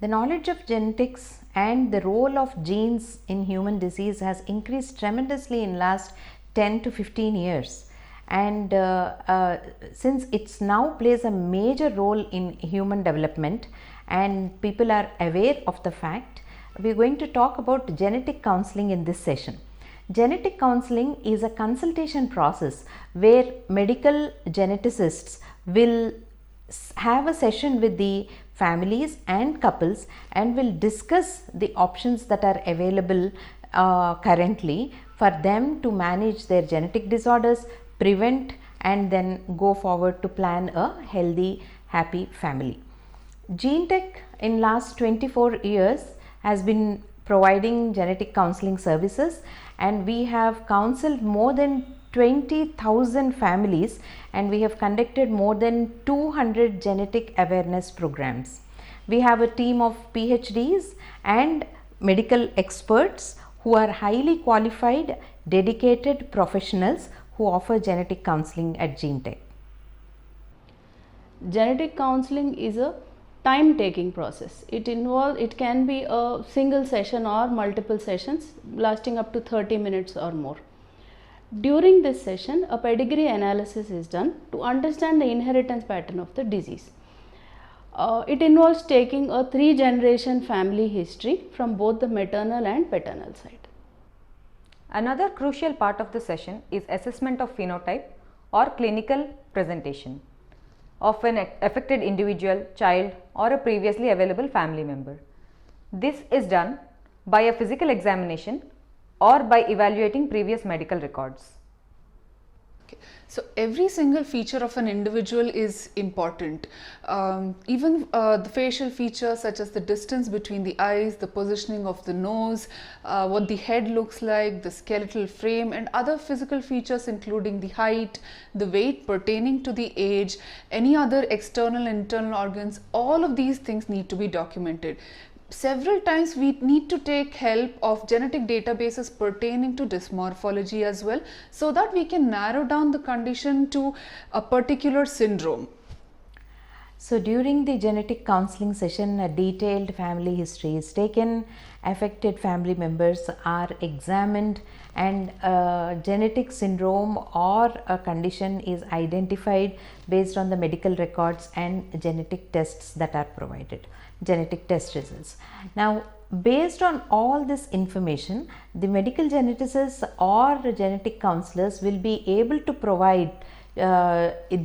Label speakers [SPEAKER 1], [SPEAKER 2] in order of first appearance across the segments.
[SPEAKER 1] The knowledge of genetics and the role of genes in human disease has increased tremendously in last 10 to 15 years, and since it's now plays a major role in human development and people are aware of the fact, we are going to talk about genetic counseling in this session. Genetic counseling is a consultation process where medical geneticists will have a session with the families and couples and will discuss the options that are available currently for them to manage their genetic disorders, prevent, and then go forward to plan a healthy, happy family. GeneTech in last 24 years has been providing genetic counseling services, and we have counseled more than 20,000 families, and we have conducted more than 200 genetic awareness programs. We have a team of PhDs and medical experts who are highly qualified, dedicated professionals who offer genetic counseling at GeneTech.
[SPEAKER 2] Genetic counseling is a time-taking process. It can be a single session or multiple sessions lasting up to 30 minutes or more. During this session, a pedigree analysis is done to understand the inheritance pattern of the disease. It involves taking a 3-generation family history from both the maternal and paternal side.
[SPEAKER 3] Another crucial part of the session is assessment of phenotype or clinical presentation of an affected individual, child, or a previously available family member. This is done by a physical examination or by evaluating previous medical records.
[SPEAKER 4] So every single feature of an individual is important. Even the facial features such as the distance between the eyes, the positioning of the nose, what the head looks like, the skeletal frame, and other physical features including the height, the weight pertaining to the age, any other external and internal organs, all of these things need to be documented. Several times we need to take help of genetic databases pertaining to dysmorphology as well, so that we can narrow down the condition to a particular syndrome.
[SPEAKER 1] So during the genetic counseling session, a detailed family history is taken, affected family members are examined, and a genetic syndrome or a condition is identified based on the medical records and genetic tests that are provided, genetic test results. Now, based on all this information, the medical geneticists or genetic counselors will be able to provide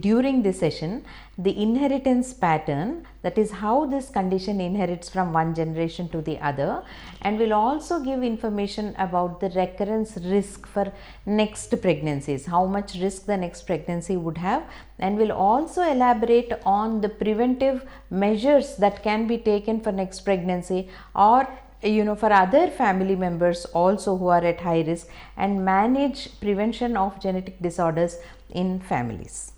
[SPEAKER 1] during this session the inheritance pattern, that is how this condition inherits from one generation to the other, and will also give information about the recurrence risk for next pregnancies, how much risk the next pregnancy would have, and will also elaborate on the preventive measures that can be taken for next pregnancy, or for other family members also who are at high risk, and manage prevention of genetic disorders in families.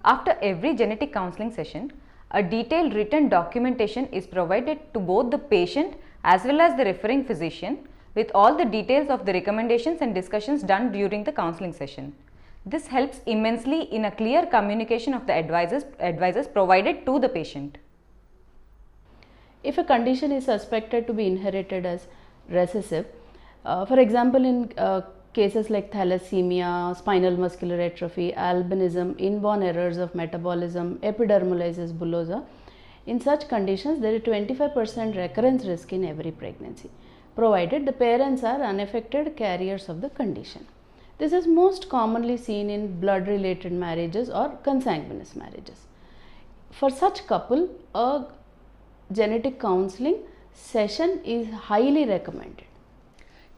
[SPEAKER 3] After every genetic counseling session, a detailed written documentation is provided to both the patient as well as the referring physician with all the details of the recommendations and discussions done during the counseling session. This helps immensely in a clear communication of the advices provided to the patient.
[SPEAKER 2] If a condition is suspected to be inherited as recessive, for example in cases like thalassemia, spinal muscular atrophy, albinism, inborn errors of metabolism, epidermolysis bullosa, in such conditions there is 25% recurrence risk in every pregnancy, provided the parents are unaffected carriers of the condition. This is most commonly seen in blood related marriages or consanguineous marriages. For such couple, a genetic counseling session is highly recommended.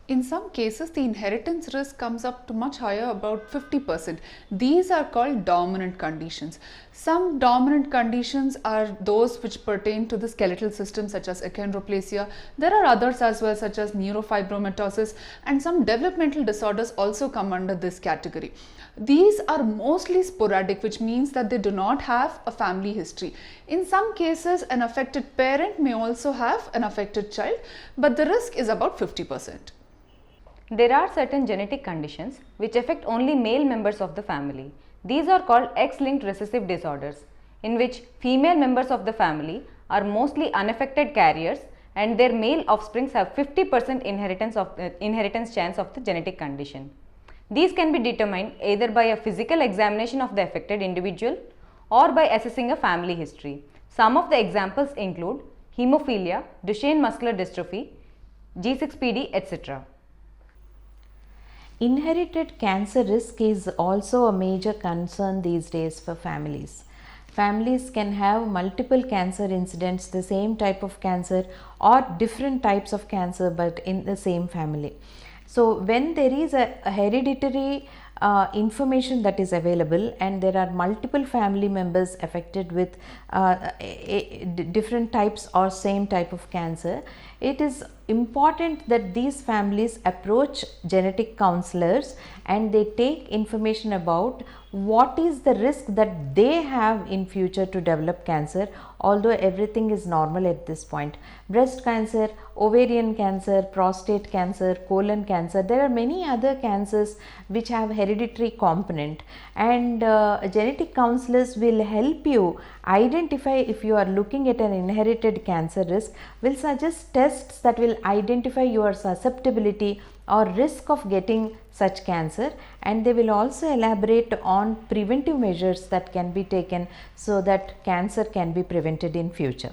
[SPEAKER 4] In some cases, the inheritance risk comes up to much higher, about 50%. These are called dominant conditions. Some dominant conditions are those which pertain to the skeletal system, such as achondroplasia. There are others as well, such as neurofibromatosis, and some developmental disorders also come under this category. These are mostly sporadic, which means that they do not have a family history. In some cases, an affected parent may also have an affected child, but the risk is about 50%.
[SPEAKER 3] There are certain genetic conditions which affect only male members of the family. These are called X-linked recessive disorders, in which female members of the family are mostly unaffected carriers and their male offsprings have 50% inheritance chance of the genetic condition. These can be determined either by a physical examination of the affected individual or by assessing a family history. Some of the examples include hemophilia, Duchenne muscular dystrophy, G6PD, etc.
[SPEAKER 1] Inherited cancer risk is also a major concern these days for families. Families can have multiple cancer incidents, the same type of cancer or different types of cancer but in the same family. So, when there is a hereditary information that is available and there are multiple family members affected with different types or same type of cancer, it is important that these families approach genetic counselors and they take information about what is the risk that they have in future to develop cancer, although everything is normal at this point. Breast cancer, ovarian cancer, prostate cancer, colon cancer, there are many other cancers which have hereditary component, and genetic counselors will help you identify if you are looking at an inherited cancer risk, will suggest tests that will identify your susceptibility or risk of getting such cancer, and they will also elaborate on preventive measures that can be taken so that cancer can be prevented in future.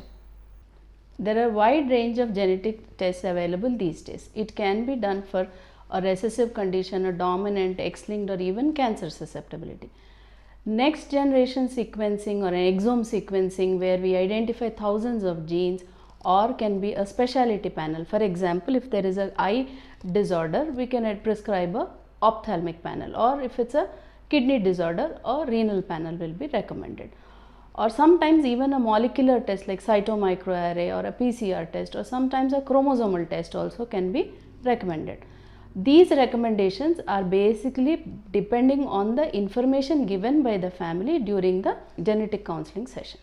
[SPEAKER 2] There are wide range of genetic tests available these days. It can be done for a recessive condition, a dominant, X-linked or even cancer susceptibility. Next generation sequencing or an exome sequencing where we identify thousands of genes, or can be a specialty panel. For example, if there is an eye disorder, we can prescribe a ophthalmic panel, or if it's a kidney disorder, a renal panel will be recommended. Or sometimes even a molecular test like cytomicroarray or a PCR test, or sometimes a chromosomal test also can be recommended. These recommendations are basically depending on the information given by the family during the genetic counseling session.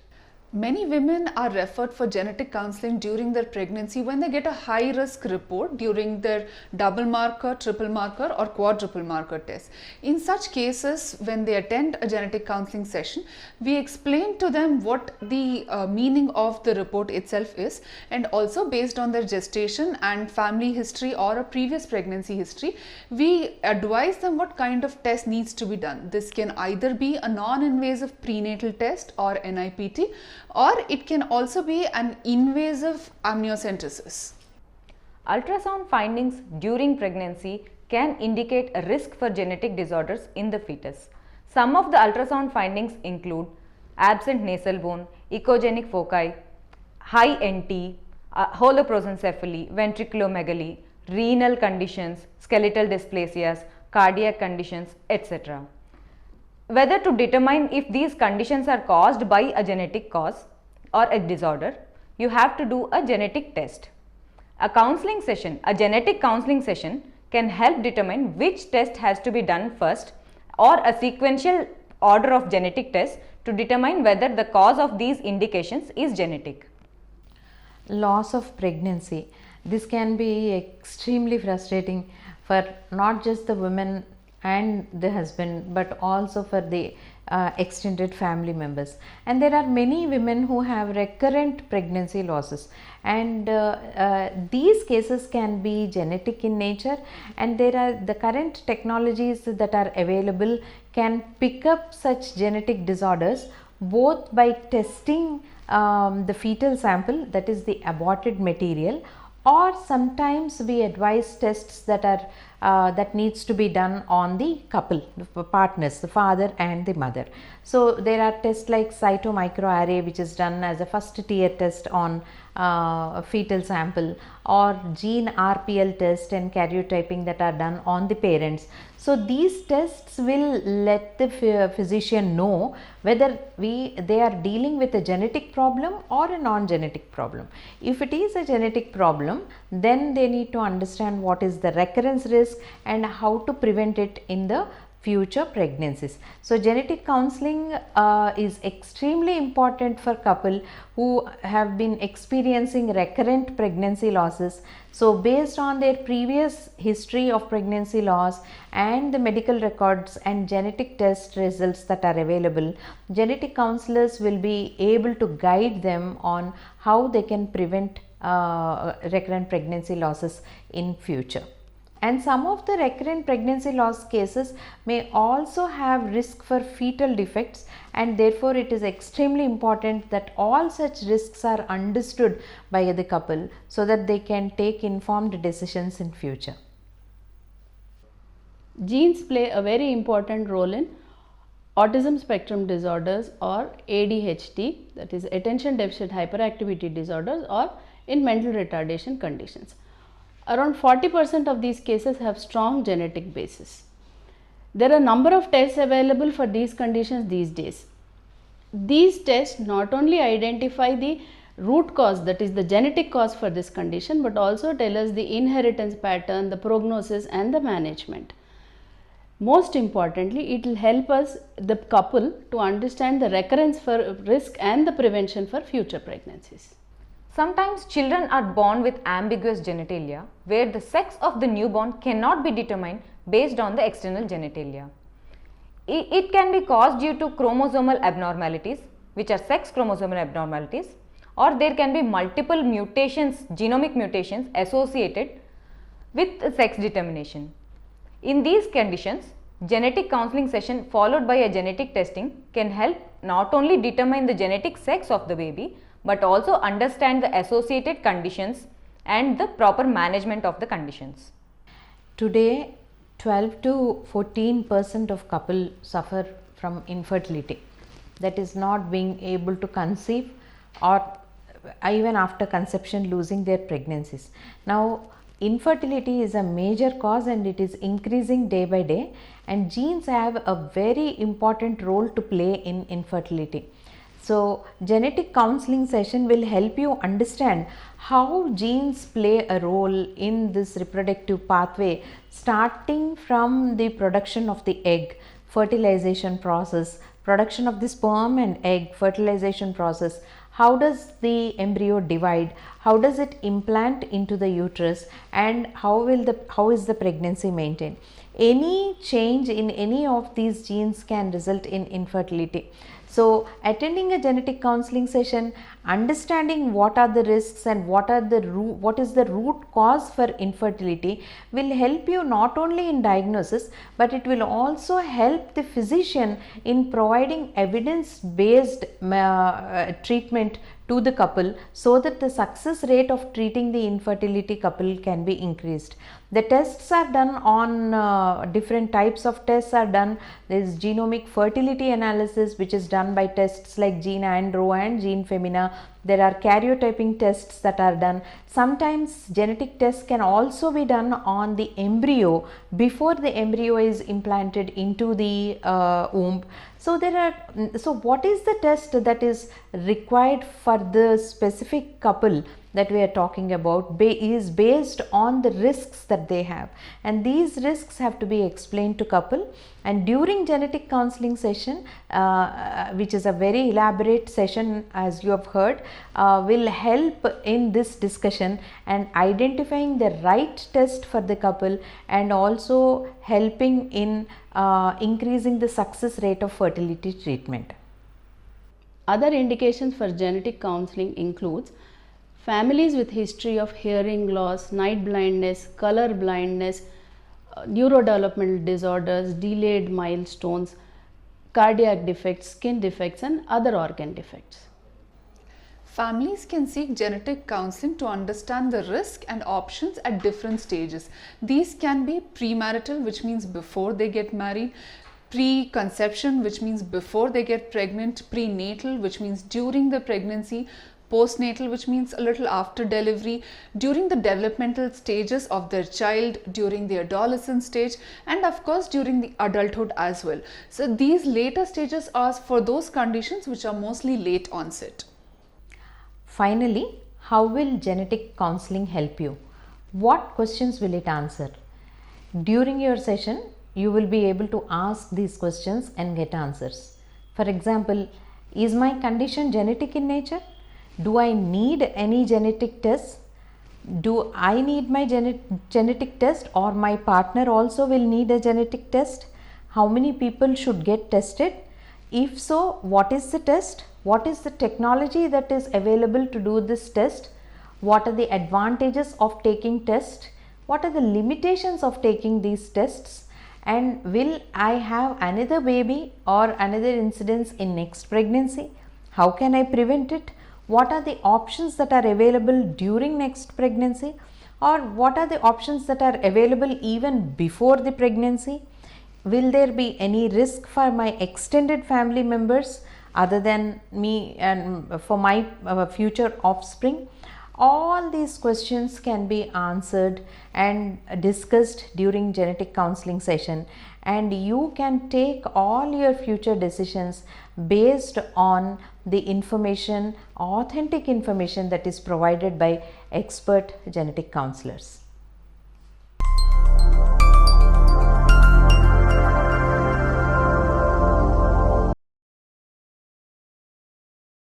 [SPEAKER 4] Many women are referred for genetic counseling during their pregnancy when they get a high risk report during their double marker, triple marker or quadruple marker test. In such cases, when they attend a genetic counseling session, we explain to them what the meaning of the report itself is, and also based on their gestation and family history or a previous pregnancy history, we advise them what kind of test needs to be done. This can either be a non-invasive prenatal test or NIPT, or it can also be an invasive amniocentesis.
[SPEAKER 3] Ultrasound findings during pregnancy can indicate a risk for genetic disorders in the fetus. Some of the ultrasound findings include absent nasal bone, echogenic foci, high NT, holoprosencephaly, ventriculomegaly, renal conditions, skeletal dysplasias, cardiac conditions, etc. Whether to determine if these conditions are caused by a genetic cause or a disorder, you have to do a genetic test. A genetic counseling session can help determine which test has to be done first, or a sequential order of genetic tests to determine whether the cause of these indications is genetic.
[SPEAKER 1] Loss of pregnancy. This can be extremely frustrating for not just the women and the husband, but also for the extended family members. And there are many women who have recurrent pregnancy losses, and these cases can be genetic in nature, and there are the current technologies that are available can pick up such genetic disorders both by testing the fetal sample, that is the aborted material, or sometimes we advise tests that are that needs to be done on the couple, the partners, the father and the mother. So there are tests like cytomicroarray, which is done as a first tier test on fetal sample, or gene RPL test and karyotyping that are done on the parents. So these tests will let the physician know whether they are dealing with a genetic problem or a non-genetic problem. If it is a genetic problem, then they need to understand what is the recurrence risk and how to prevent it in the future pregnancies. So genetic counseling is extremely important for couple who have been experiencing recurrent pregnancy losses. So based on their previous history of pregnancy loss and the medical records and genetic test results that are available, genetic counselors will be able to guide them on how they can prevent recurrent pregnancy losses in future. And some of the recurrent pregnancy loss cases may also have risk for fetal defects, and therefore it is extremely important that all such risks are understood by the couple so that they can take informed decisions in future.
[SPEAKER 2] Genes play a very important role in autism spectrum disorders or ADHD, that is attention deficit hyperactivity disorders, or in mental retardation conditions. Around 40% of these cases have strong genetic basis. There are a number of tests available for these conditions these days. These tests not only identify the root cause, that is the genetic cause for this condition, but also tell us the inheritance pattern, the prognosis and the management. Most importantly, it will help us, the couple, to understand the recurrence for risk and the prevention for future pregnancies.
[SPEAKER 3] Sometimes children are born with ambiguous genitalia where the sex of the newborn cannot be determined based on the external genitalia. It can be caused due to chromosomal abnormalities, which are sex chromosomal abnormalities, or there can be multiple mutations, genomic mutations associated with sex determination. In these conditions, genetic counseling session followed by a genetic testing can help not only determine the genetic sex of the baby, but also understand the associated conditions and the proper management of the conditions.
[SPEAKER 1] Today, 12 to 14% of couples suffer from infertility, that is not being able to conceive, or even after conception losing their pregnancies. Now, infertility is a major cause and it is increasing day by day, and genes have a very important role to play in infertility. So genetic counseling session will help you understand how genes play a role in this reproductive pathway, starting from the production of the egg, fertilization process, production of the sperm and egg, fertilization process. How does the embryo divide? How does it implant into the uterus? And how is the pregnancy maintained? Any change in any of these genes can result in infertility. So attending a genetic counseling session, understanding what are the risks and what is the root cause for infertility will help you not only in diagnosis, but it will also help the physician in providing evidence based treatment to the couple, so that the success rate of treating the infertility couple can be increased. The tests are done on different types of tests are done. There is genomic fertility analysis, which is done by tests like gene andro and gene femina. There are karyotyping tests that are done. Sometimes genetic tests can also be done on the embryo before the embryo is implanted into the womb. So what is the test that is required for the specific couple that we are talking about is based on the risks that they have, and these risks have to be explained to couple. And during genetic counseling session, which is a very elaborate session as you have heard, will help in this discussion and identifying the right test for the couple, and also helping in increasing the success rate of fertility treatment.
[SPEAKER 2] Other indications for genetic counseling includes families with history of hearing loss, night blindness, color blindness, neurodevelopmental disorders, delayed milestones, cardiac defects, skin defects and other organ defects.
[SPEAKER 4] Families can seek genetic counseling to understand the risk and options at different stages. These can be premarital, which means before they get married, pre-conception, which means before they get pregnant, prenatal, which means during the pregnancy, postnatal, which means a little after delivery, during the developmental stages of their child, during the adolescent stage, and of course during the adulthood as well. So these later stages are for those conditions which are mostly late onset.
[SPEAKER 1] Finally, how will genetic counseling help you? What questions will it answer? During your session, you will be able to ask these questions and get answers. For example, is my condition genetic in nature? Do I need any genetic tests? Do I need my genetic test, or my partner also will need a genetic test? How many people should get tested? If so, what is the test? What is the technology that is available to do this test? What are the advantages of taking test? What are the limitations of taking these tests? And will I have another baby or another incidence in next pregnancy? How can I prevent it? What are the options that are available during next pregnancy, or what are the options that are available even before the pregnancy? Will there be any risk for my extended family members other than me and for my future offspring? All these questions can be answered and discussed during genetic counseling session, and you can take all your future decisions based on the information, authentic information that is provided by expert genetic counselors.